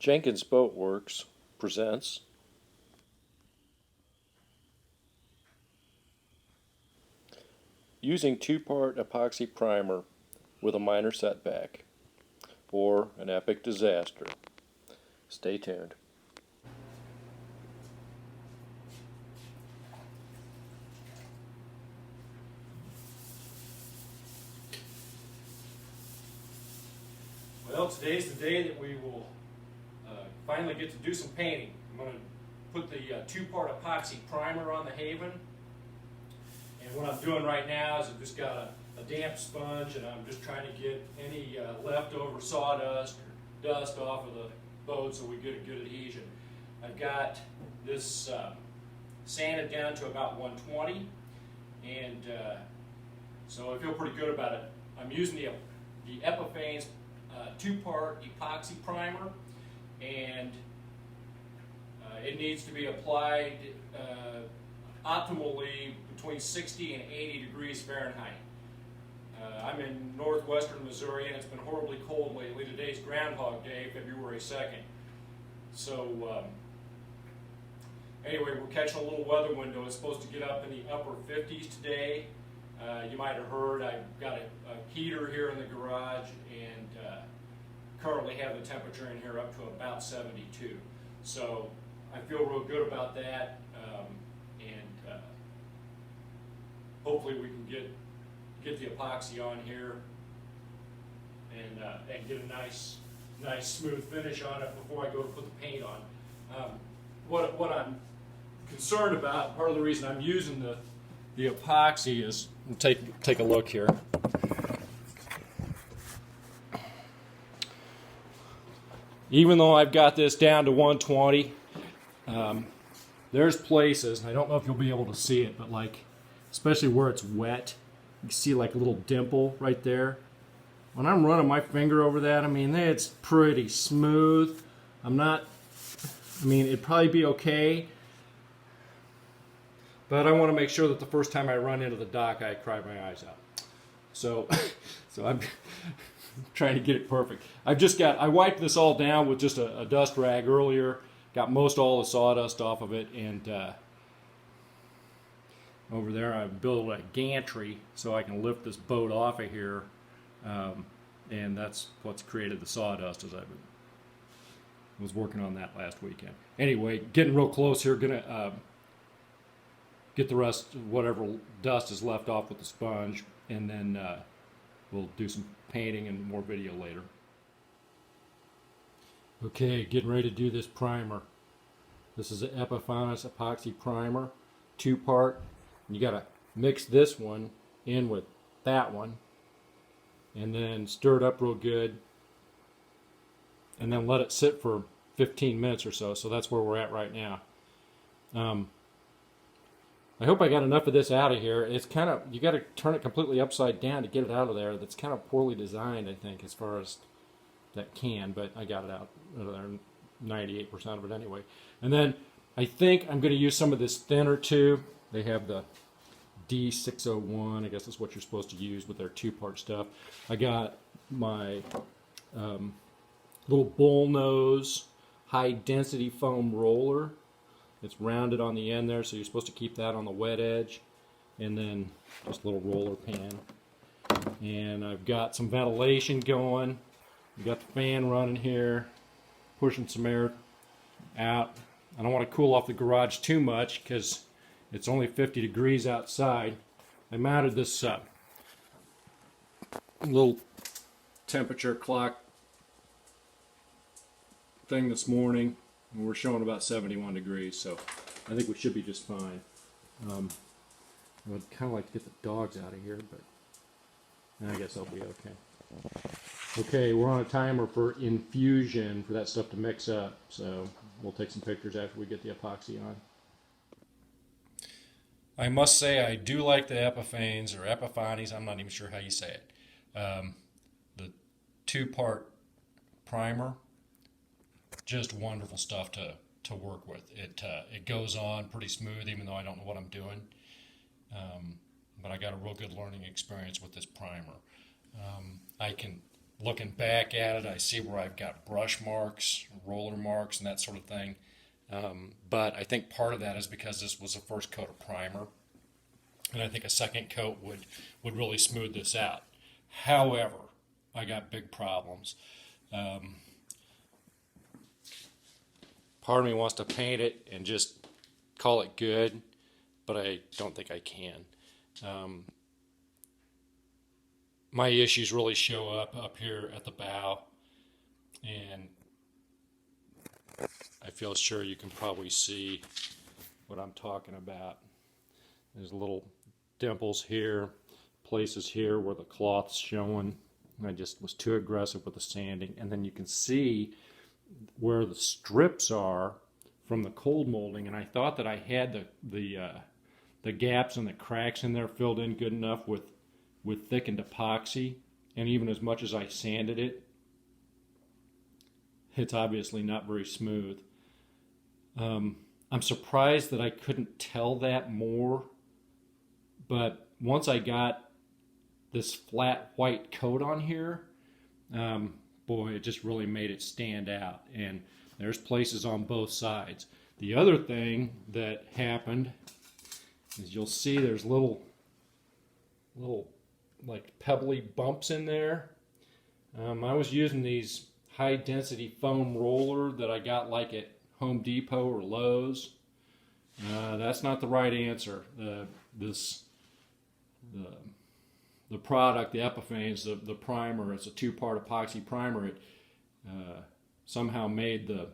Jenkins Boat Works presents using two-part epoxy primer with a minor setback or an epic disaster. Stay tuned. Well, today's the day that we will finally get to do some painting. I'm going to put the two-part epoxy primer on the Haven. And what I'm doing right now is I've just got a damp sponge, and I'm just trying to get any leftover sawdust or dust off of the boat so we get a good adhesion. I've got this sanded down to about 120, and so I feel pretty good about it. I'm using the Epifanes two-part epoxy primer, and it needs to be applied optimally between 60 and 80 degrees Fahrenheit. I'm in northwestern Missouri, and it's been horribly cold lately. Today's Groundhog Day, February 2nd. So anyway, we're catching a little weather window. It's supposed to get up in the upper 50s today. You might have heard I've got a heater here in the garage, and currently have the temperature in here up to about 72. So I feel real good about that, and hopefully we can get the epoxy on here and get a nice smooth finish on it before I go to put the paint on. What I'm concerned about, part of the reason I'm using the epoxy is, take a look here. Even though I've got this down to 120, there's places, I don't know if you'll be able to see it, but like, especially where it's wet, you can see like a little dimple right there. When I'm running my finger over that, I mean, it's pretty smooth. It'd probably be okay, but I want to make sure that the first time I run into the dock, I cry my eyes out. So I'm trying to get it perfect. I wiped this all down with just a dust rag earlier, got most all the sawdust off of it, and over there I built a gantry so I can lift this boat off of here, and that's what's created the sawdust as I was working on that last weekend. Anyway, getting real close here, gonna get the rest, whatever dust is left off with the sponge, and then we'll do some painting and more video later. Okay, getting ready to do this primer. This is an Epifanes epoxy primer, two-part. You gotta mix this one in with that one, and then stir it up real good, and then let it sit for 15 minutes or so. So that's where we're at right now. I hope I got enough of this out of here. It's kind of, you got to turn it completely upside down to get it out of there. That's kind of poorly designed, I think, as far as that can, but I got it out of there, 98% of it anyway. And then I think I'm going to use some of this thinner too. They have the D601, I guess that's what you're supposed to use with their two-part stuff. I got my little bull nose high-density foam roller. It's rounded on the end there, so you're supposed to keep that on the wet edge. And then just a little roller pan. And I've got some ventilation going. We've got the fan running here, pushing some air out. I don't want to cool off the garage too much because it's only 50 degrees outside. I mounted this little temperature clock thing this morning. We're showing about 71 degrees, so I think we should be just fine. I would kind of like to get the dogs out of here, but I guess I'll be okay. Okay, we're on a timer for infusion for that stuff to mix up, so we'll take some pictures after we get the epoxy on. I must say I do like the Epifanes, or Epifanes, I'm not even sure how you say it. The two-part primer. Just wonderful stuff to work with. It goes on pretty smooth, even though I don't know what I'm doing. But I got a real good learning experience with this primer. I can looking back at it, I see where I've got brush marks, roller marks, and that sort of thing. But I think part of that is because this was the first coat of primer, and I think a second coat would really smooth this out. However, I got big problems. Part of me wants to paint it and just call it good, but I don't think I can. My issues really show up here at the bow, and I feel sure you can probably see what I'm talking about. There's little dimples here, places here where the cloth's showing. I just was too aggressive with the sanding, and then you can see where the strips are from the cold molding, and I thought that I had the gaps and the cracks in there filled in good enough with thickened epoxy, and even as much as I sanded it, it's obviously not very smooth. I'm surprised that I couldn't tell that more, but once I got this flat white coat on here, boy, it just really made it stand out. And there's places on both sides. The other thing that happened is you'll see there's little like pebbly bumps in there. I was using these high density foam roller that I got like at Home Depot or Lowe's. That's not the right answer. The product, the Epifanes, the primer, it's a two-part epoxy primer. It somehow made the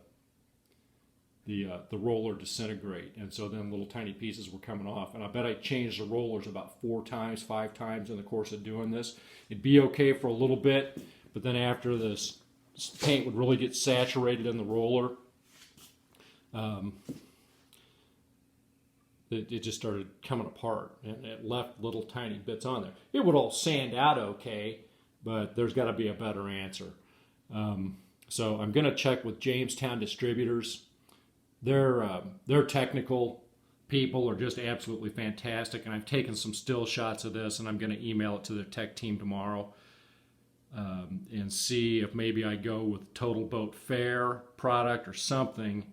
roller disintegrate, and so then little tiny pieces were coming off. And I bet I changed the rollers about 4 times, 5 times in the course of doing this. It'd be okay for a little bit, but then after this paint would really get saturated in the roller, it just started coming apart, and it left little tiny bits on there. It would all sand out okay, but there's got to be a better answer. So I'm going to check with Jamestown Distributors. Their technical people are just absolutely fantastic, and I've taken some still shots of this, and I'm going to email it to their tech team tomorrow and see if maybe I go with Total Boat Fair product or something.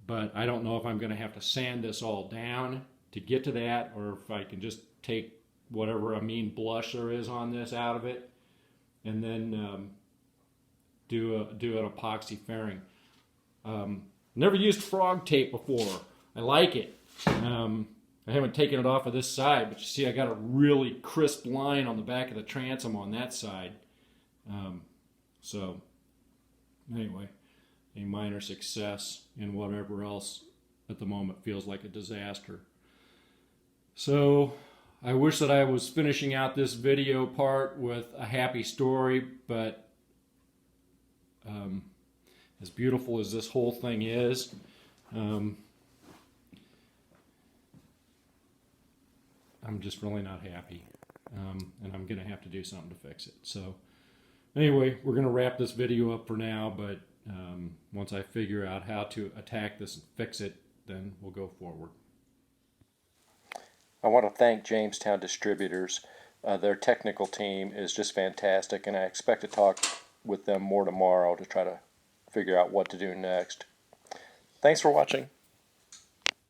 But I don't know if I'm going to have to sand this all down to get to that, or if I can just take whatever amine blush there is on this out of it, and then do an epoxy fairing. Never used frog tape before. I like it. I haven't taken it off of this side, but you see I got a really crisp line on the back of the transom on that side. So anyway, a minor success in whatever else at the moment feels like a disaster. So I wish that I was finishing out this video part with a happy story, but as beautiful as this whole thing is, I'm just really not happy, and I'm gonna have to do something to fix it. So anyway, we're gonna wrap this video up for now, but once I figure out how to attack this and fix it, then we'll go forward. I want to thank Jamestown Distributors. Their technical team is just fantastic, and I expect to talk with them more tomorrow to try to figure out what to do next. Thanks for watching.